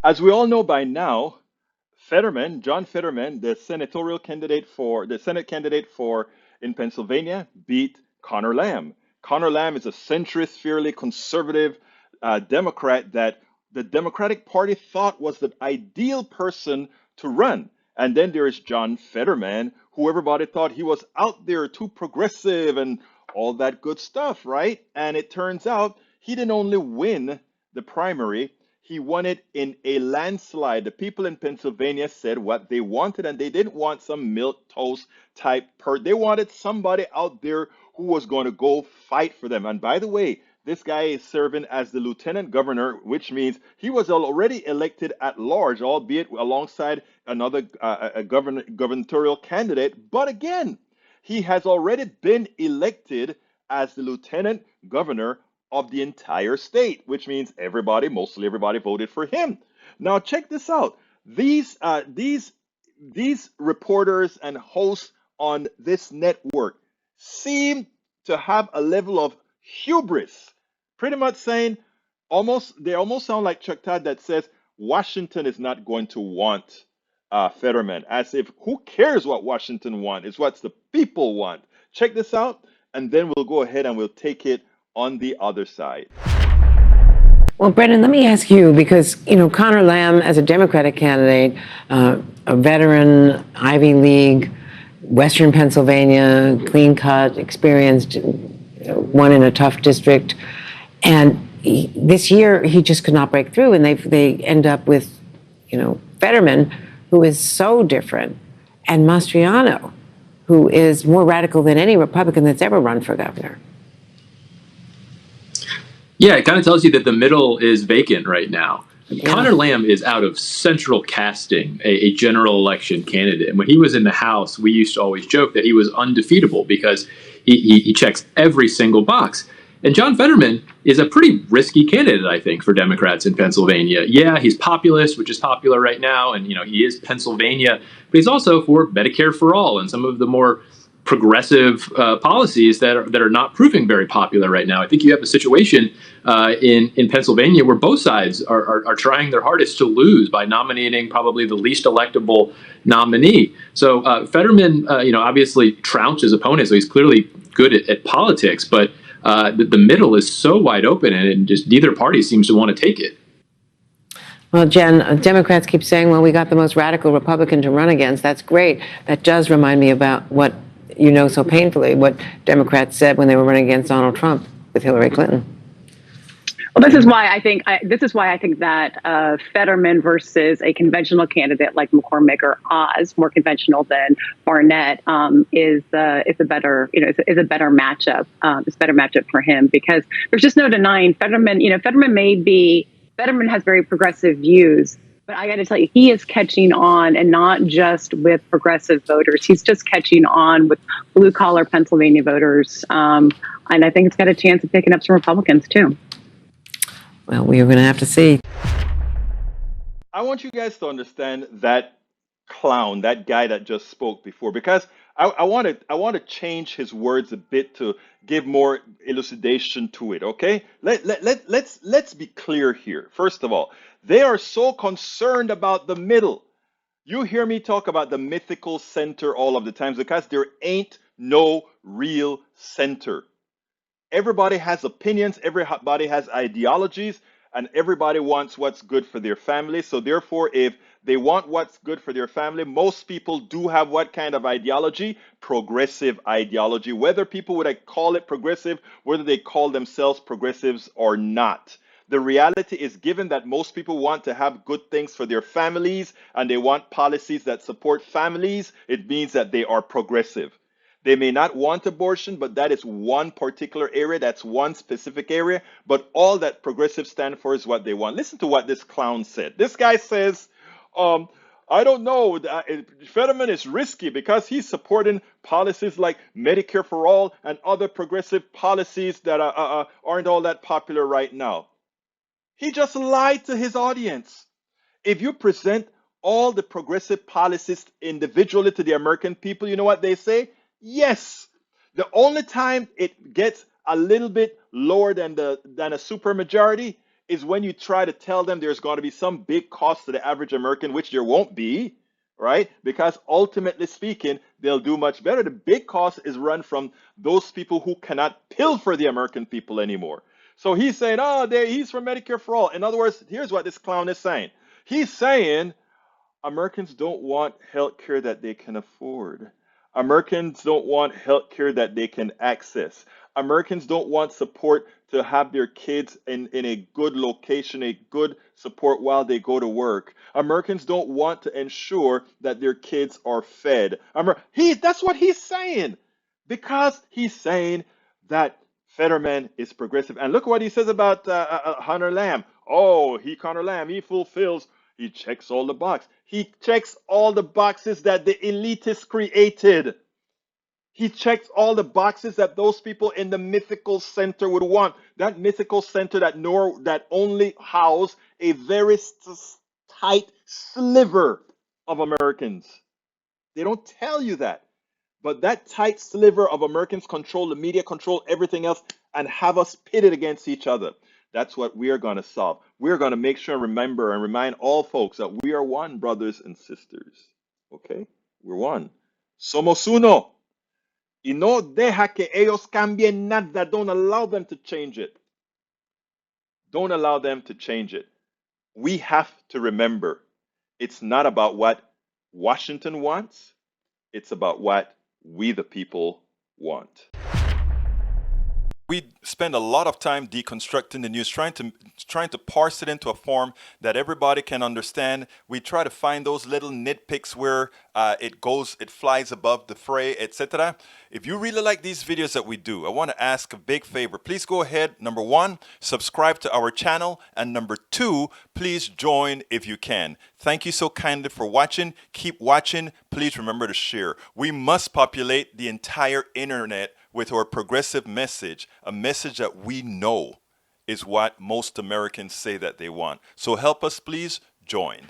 As we all know by now, John Fetterman, the Senate candidate for in Pennsylvania, beat Connor Lamb. Connor Lamb is a centrist, fairly conservative Democrat that the Democratic Party thought was the ideal person to run. And then there is John Fetterman, who everybody thought he was out there too progressive and all that good stuff, right? And it turns out he didn't only win the primary, he won it in a landslide. The people in Pennsylvania said what they wanted, and they didn't want some milk toast type They wanted somebody out there who was going to go fight for them. And by the way, this guy is serving as the lieutenant governor, which means he was already elected at large, albeit alongside another gubernatorial candidate. But again, he has already been elected as the lieutenant governor of the entire state, which means mostly everybody voted for him. Now check this out. These reporters and hosts on this network seem to have a level of hubris, pretty much saying they almost sound like Chuck Todd that says Washington is not going to want Fetterman, as if who cares what Washington want? It's what the people want. Check this out, and then we'll go ahead and we'll take it on the other side. Well, Brendan, let me ask you, because, Connor Lamb, as a Democratic candidate, a veteran, Ivy League, Western Pennsylvania, clean cut, experienced, won in a tough district. And this year, he just could not break through. And they end up with, Fetterman, who is so different, and Mastriano, who is more radical than any Republican that's ever run for governor. Yeah, it kind of tells you that the middle is vacant right now. Yeah. Connor Lamb is out of central casting, a general election candidate. And when he was in the House, we used to always joke that he was undefeatable because he checks every single box. And John Fetterman is a pretty risky candidate, I think, for Democrats in Pennsylvania. Yeah, he's populist, which is popular right now, and he is Pennsylvania, but he's also for Medicare for all and some of the more progressive policies that are not proving very popular right now. I think you have a situation in Pennsylvania where both sides are trying their hardest to lose by nominating probably the least electable nominee. So Fetterman, obviously trounced his opponent, so he's clearly good at politics, but the middle is so wide open, and just neither party seems to want to take it. Well, Jen, Democrats keep saying, well, we got the most radical Republican to run against. That's great. That does remind me about what so painfully, what Democrats said when they were running against Donald Trump with Hillary Clinton. Well, this is why I think that Fetterman versus a conventional candidate like McCormick or Oz, more conventional than Barnett, is a better matchup. It's a better matchup for him because there's just no denying Fetterman. Fetterman has very progressive views. But I got to tell you, he is catching on, and not just with progressive voters. He's just catching on with blue-collar Pennsylvania voters. And I think it's got a chance of picking up some Republicans, too. Well, we're going to have to see. I want you guys to understand that clown, that guy that just spoke before, because I want to change his words a bit to give more elucidation to it. Okay, let's be clear here. First of all, they are so concerned about the middle. You hear me talk about the mythical center all of the times because there ain't no real center. Everybody has opinions, everybody has ideologies, and everybody wants what's good for their family. So therefore, if they want what's good for their family, most people do have what kind of ideology? Progressive ideology. Whether people would call it progressive, whether they call themselves progressives or not. The reality is, given that most people want to have good things for their families and they want policies that support families, it means that they are progressive. They may not want abortion, but that is one particular area. That's one specific area. But all that progressives stand for is what they want. Listen to what this clown said. This guy says, I don't know, Fetterman is risky because he's supporting policies like Medicare for all and other progressive policies that aren't all that popular right now. He just lied to his audience. If you present all the progressive policies individually to the American people, you know what they say? Yes. The only time it gets a little bit lower than a supermajority is when you try to tell them there's going to be some big cost to the average American, which there won't be, right? Because ultimately speaking, they'll do much better. The big cost is run from those people who cannot pilfer the American people anymore. So he's saying, oh, he's for Medicare for all. In other words, here's what this clown is saying. He's saying Americans don't want health care that they can afford. Americans don't want health care that they can access. Americans don't want support to have their kids in a good location, a good support while they go to work. Americans don't want to ensure that their kids are fed. That's what he's saying, because he's saying that Fetterman is progressive. And look what he says about Hunter Lamb. Oh, Connor Lamb, he checks all the boxes. He checks all the boxes that the elitists created. He checks all the boxes that those people in the mythical center would want. That mythical center that only house a very tight sliver of Americans. They don't tell you that. But that tight sliver of Americans control the media, control everything else, and have us pitted against each other. That's what we are going to solve. We're going to make sure and remember and remind all folks that we are one, brothers and sisters. Okay? We're one. Somos uno. Y no deja que ellos cambien nada. Don't allow them to change it. Don't allow them to change it. We have to remember, it's not about what Washington wants. It's about what we the people want. We spend a lot of time deconstructing the news, trying to parse it into a form that everybody can understand. We try to find those little nitpicks where it flies above the fray, etc. If you really like these videos that we do, I want to ask a big favor. Please go ahead, number one, subscribe to our channel, and number two, please join if you can. Thank you so kindly for watching. Keep watching. Please remember to share. We must populate the entire internet with our progressive message, a message that we know is what most Americans say that they want. So help us, please join.